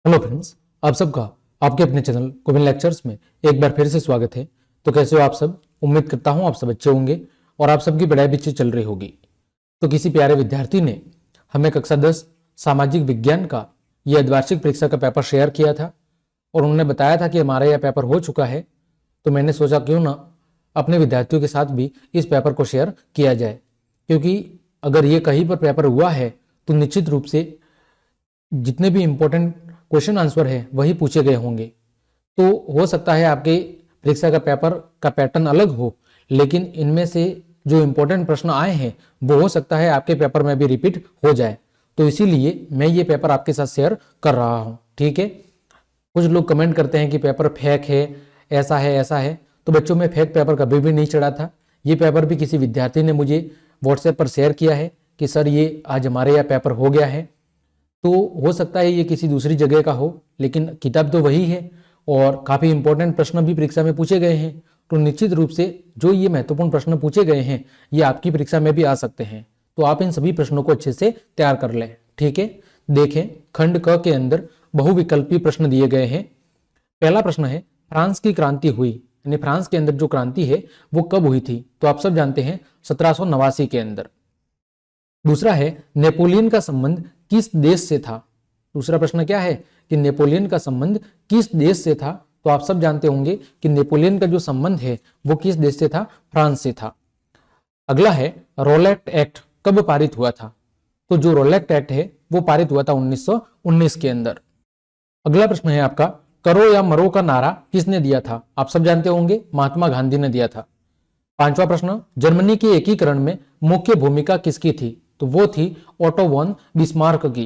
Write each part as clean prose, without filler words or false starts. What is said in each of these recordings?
Hello friends, आप सबका आपके अपने चैनल कोविन लेक्चर्स में एक बार फिर से स्वागत है। तो कैसे हो आप सब? उम्मीद करता हूं आप सब अच्छे होंगे और आप सबकी पढ़ाई भी अच्छी चल रही होगी। तो किसी प्यारे विद्यार्थी ने हमें कक्षा 10 सामाजिक विज्ञान का यह अर्धवार्षिक परीक्षा का पेपर शेयर किया था और उन्होंने बताया था कि हमारा यह पेपर हो चुका है। तो मैंने सोचा क्यों ना अपने विद्यार्थियों के साथ भी इस पेपर को शेयर किया जाए, क्योंकि अगर ये कहीं पर पेपर हुआ है तो निश्चित रूप से जितने भी इंपॉर्टेंट क्वेश्चन आंसर है वही पूछे गए होंगे। तो हो सकता है आपके परीक्षा का पेपर का पैटर्न अलग हो, लेकिन इनमें से जो इंपॉर्टेंट प्रश्न आए हैं वो हो सकता है आपके पेपर में भी रिपीट हो जाए। तो इसीलिए मैं ये पेपर आपके साथ शेयर कर रहा हूँ, ठीक है। कुछ लोग कमेंट करते हैं कि पेपर फेक है, ऐसा है ऐसा है। तो बच्चों में फेक पेपर कभी भी नहीं चढ़ा था। ये पेपर भी किसी विद्यार्थी ने मुझे व्हाट्सएप पर शेयर किया है कि सर ये आज हमारे यहाँ पेपर हो गया है। तो हो सकता है ये किसी दूसरी जगह का हो, लेकिन किताब तो वही है और काफ़ी इंपॉर्टेंट प्रश्न भी परीक्षा में पूछे गए हैं। तो निश्चित रूप से जो ये महत्वपूर्ण प्रश्न पूछे गए हैं ये आपकी परीक्षा में भी आ सकते हैं। तो आप इन सभी प्रश्नों को अच्छे से तैयार कर लें, ठीक है। देखें, खंड क के अंदर बहुविकल्पी प्रश्न दिए गए हैं। पहला प्रश्न है, फ्रांस की क्रांति हुई, यानी फ्रांस के अंदर जो क्रांति है वो कब हुई थी? तो आप सब जानते हैं 1789 के अंदर। दूसरा है, नेपोलियन का संबंध किस देश से था? दूसरा प्रश्न क्या है कि नेपोलियन का संबंध किस देश से था? तो आप सब जानते होंगे कि नेपोलियन का जो संबंध है वो किस देश से था? फ्रांस से था। अगला है, रोलेट एक्ट कब पारित हुआ था? तो जो रोलेट एक्ट है वो पारित हुआ था 1919 के अंदर। अगला प्रश्न है आपका, करो या मरो का नारा किसने दिया था? आप सब जानते होंगे महात्मा गांधी ने दिया था। पांचवा प्रश्न, जर्मनी के एकीकरण में मुख्य भूमिका किसकी थी? तो वो थी ओटो वॉन बिस्मार्क की।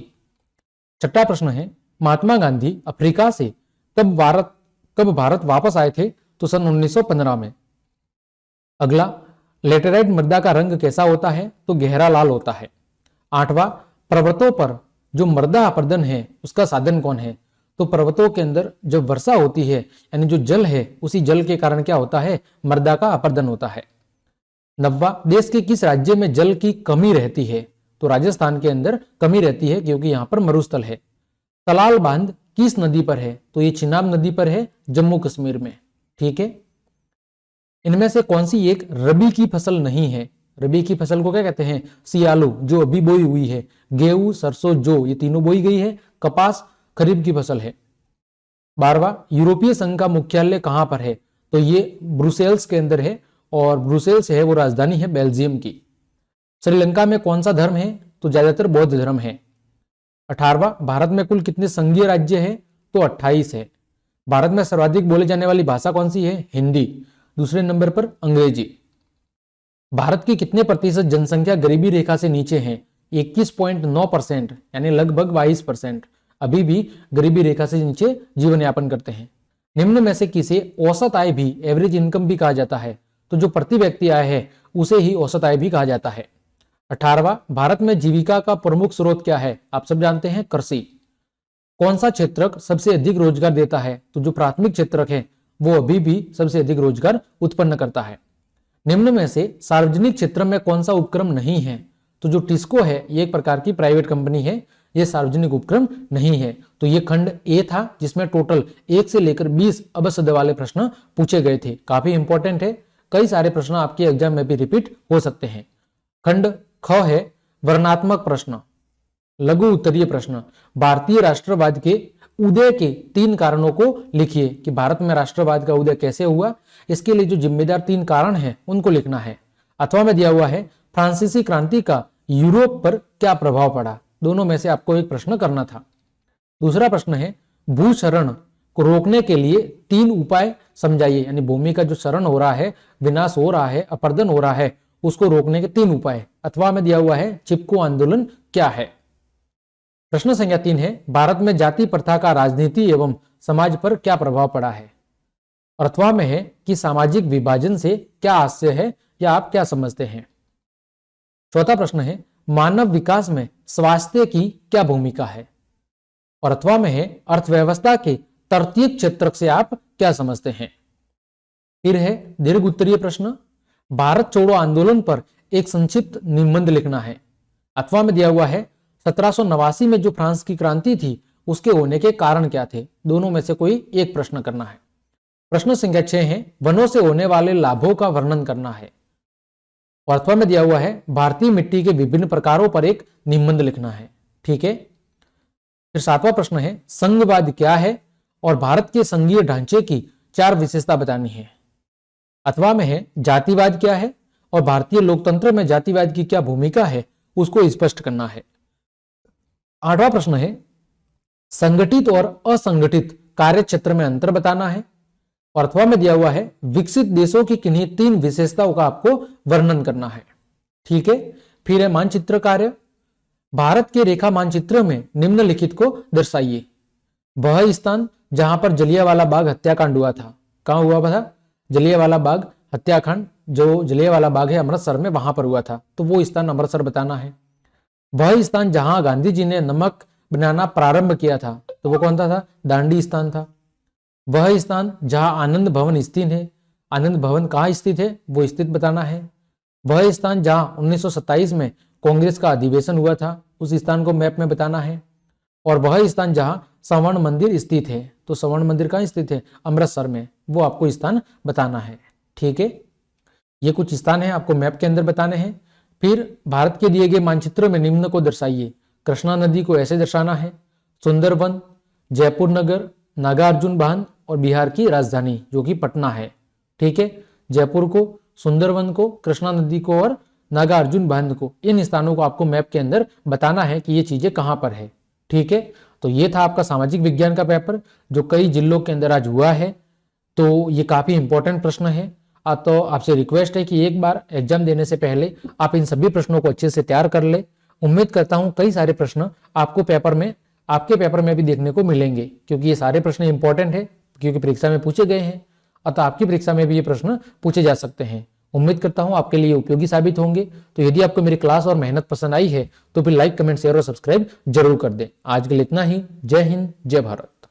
छठा प्रश्न है, महात्मा गांधी अफ्रीका से कब भारत वापस आए थे? तो सन 1915 में। अगला, लेटेराइट मृदा का रंग कैसा होता है? तो गहरा लाल होता है। आठवां, पर्वतों पर जो मृदा अपरदन है उसका साधन कौन है? तो पर्वतों के अंदर जब वर्षा होती है, यानी जो जल है उसी जल के कारण क्या होता है? मृदा का अपरदन होता है। नब्बा, देश के किस राज्य में जल की कमी रहती है? तो राजस्थान के अंदर कमी रहती है क्योंकि यहां पर मरुस्थल है। तलाल बांध किस नदी पर है? तो ये चिनाब नदी पर है, जम्मू कश्मीर में, ठीक है। इनमें से कौन सी एक रबी की फसल नहीं है? रबी की फसल को क्या कहते हैं? सियालू, जो अभी बोई हुई है। गेहूं, सरसों, जौ, ये तीनों बोई गई है। कपास खरीफ की फसल है। 12वां, यूरोपीय संघ का मुख्यालय कहां पर है? तो ये ब्रुसेल्स के अंदर है और ब्रुसेल्स है वो राजधानी है बेल्जियम की। श्रीलंका में कौन सा धर्म है? तो ज्यादातर बौद्ध धर्म है। 18वां, भारत में कुल कितने संघीय राज्य है? तो 28 है। भारत में सर्वाधिक बोले जाने वाली भाषा कौन सी है? हिंदी। दूसरे नंबर पर अंग्रेजी। भारत की कितने प्रतिशत जनसंख्या गरीबी रेखा से नीचे है? 21.9%, यानी लगभग 22% अभी भी गरीबी रेखा से नीचे जीवन यापन करते हैं। निम्न में से किसे औसत आय भी, एवरेज इनकम भी कहा जाता है? तो जो प्रति व्यक्ति आय है उसे ही औसत आय भी कहा जाता है। 18वां, भारत में जीविका का प्रमुख स्रोत क्या है? आप सब जानते हैं, कृषि। कौन सा क्षेत्रक सबसे अधिक रोजगार देता है? तो जो प्राथमिक क्षेत्रक है वो अभी भी सबसे अधिक रोजगार उत्पन्न करता है। निम्न में से सार्वजनिक क्षेत्र में कौन सा उपक्रम नहीं है? तो जो टिस्को है ये एक प्रकार की प्राइवेट कंपनी है, ये सार्वजनिक उपक्रम नहीं है। तो ये खंड ए था जिसमें टोटल 1 से लेकर 20 अबसद वाले प्रश्न पूछे गए थे। काफी इंपॉर्टेंट है, कई सारे प्रश्न आपके एग्जाम में भी रिपीट हो सकते हैं। खंड ख है, वर्णनात्मक प्रश्न, लघु उत्तरीय प्रश्न। भारतीय राष्ट्रवाद के उदय के 3 कारणों को लिखिए कि भारत में राष्ट्रवाद का उदय कैसे हुआ। इसके लिए जो जिम्मेदार 3 कारण हैं उनको लिखना है। अथवा में दिया हुआ है, फ्रांसीसी क्रांति का यूरोप पर क्या प्रभाव पड़ा? दोनों में से आपको एक प्रश्न करना था। दूसरा प्रश्न है, भूक्षरण को रोकने के लिए 3 उपाय समझाइए, यानी भूमि का जो क्षरण हो रहा है, विनाश हो रहा है, अपरदन हो रहा है, उसको रोकने के 3 उपाय। अथवा में दिया हुआ है, चिपको आंदोलन क्या है? प्रश्न संख्या 3 है, भारत में जाति प्रथा का राजनीति एवं समाज पर क्या प्रभाव पड़ा है? और अथवा में है कि सामाजिक विभाजन से क्या आशय है या आप क्या समझते हैं? चौथा प्रश्न है, मानव विकास में स्वास्थ्य की क्या भूमिका है? और अथवा में है, अर्थव्यवस्था के तर्तीयक क्षेत्रक से आप क्या समझते हैं? फिर है दीर्घ उत्तरीय प्रश्न, भारत छोड़ो आंदोलन पर एक संक्षिप्त निबंध लिखना है। अथवा में दिया हुआ है, 1789 में जो फ्रांस की क्रांति थी उसके होने के कारण क्या थे। दोनों में से कोई एक प्रश्न करना है। प्रश्न संख्या 6 है, वनों से होने वाले लाभों का वर्णन करना है। और अथवा में दिया हुआ है भारतीय मिट्टी के विभिन्न प्रकारों पर एक निबंध लिखना है। ठीक है। फिर 7वां प्रश्न है, संघवाद क्या है और भारत के संघीय ढांचे की 4 विशेषता बतानी है। अथवा में है जातिवाद क्या है और भारतीय लोकतंत्र में जातिवाद की क्या भूमिका है, उसको स्पष्ट करना है। 8वां प्रश्न है, संगठित और असंगठित कार्य क्षेत्र में अंतर बताना है। और अथवा में दिया हुआ है विकसित देशों की किन्हीं 3 विशेषताओं का आपको वर्णन करना है। ठीक है। फिर है मानचित्र कार्य, भारत के रेखा मानचित्र में निम्नलिखित को दर्शाइए। वह स्थान जहां पर जलियांवाला बाग हत्याकांड हुआ था, कहां हुआ था? जलियांवाला बाग हत्याकांड, जो जलियांवाला बाग है अमृतसर में, वहां पर हुआ था, तो वो स्थान अमृतसर बताना है। वह स्थान जहां गांधी जी ने नमक बनाना प्रारंभ किया था, तो वो कौन था? दांडी स्थान था। वह स्थान जहां आनंद भवन स्थित है, आनंद भवन कहाँ स्थित है, वो स्थित बताना है। वह स्थान जहां 1927 में कांग्रेस का अधिवेशन हुआ था, उस स्थान को मैप में बताना है। और वह स्थान जहां स्वर्ण मंदिर स्थित है, तो स्वर्ण मंदिर कहाँ स्थित है? अमृतसर में, वो आपको स्थान बताना है। ठीक है। ये कुछ स्थान है आपको मैप के अंदर बताने हैं। फिर भारत के दिए गए मानचित्र में निम्न को दर्शाइए। कृष्णा नदी को ऐसे दर्शाना है, सुंदरवन, जयपुर नगर, नागार्जुन बांध और बिहार की राजधानी जो कि पटना है। ठीक है। जयपुर को, सुंदरवन को, कृष्णा नदी को और नागार्जुन बांध को, इन स्थानों को आपको मैप के अंदर बताना है कि ये चीजें कहां पर है। ठीक है। तो ये था आपका सामाजिक विज्ञान का पेपर जो कई जिलों के अंदर आज हुआ है। तो ये काफी इंपॉर्टेंट प्रश्न है। तो आपसे रिक्वेस्ट है कि एक बार एग्जाम देने से पहले आप इन सभी प्रश्नों को अच्छे से तैयार कर ले। उम्मीद करता हूं कई सारे प्रश्न आपको पेपर में, आपके पेपर में भी देखने को मिलेंगे, क्योंकि ये सारे प्रश्न इंपॉर्टेंट है, क्योंकि परीक्षा में पूछे गए हैं। अतः आपकी परीक्षा में भी ये प्रश्न पूछे जा सकते हैं। उम्मीद करता हूं आपके लिए उपयोगी साबित होंगे। तो यदि आपको मेरी क्लास और मेहनत पसंद आई है तो फिर लाइक, कमेंट, शेयर और सब्सक्राइब जरूर कर दें। आज के लिए इतना ही। जय हिंद, जय भारत।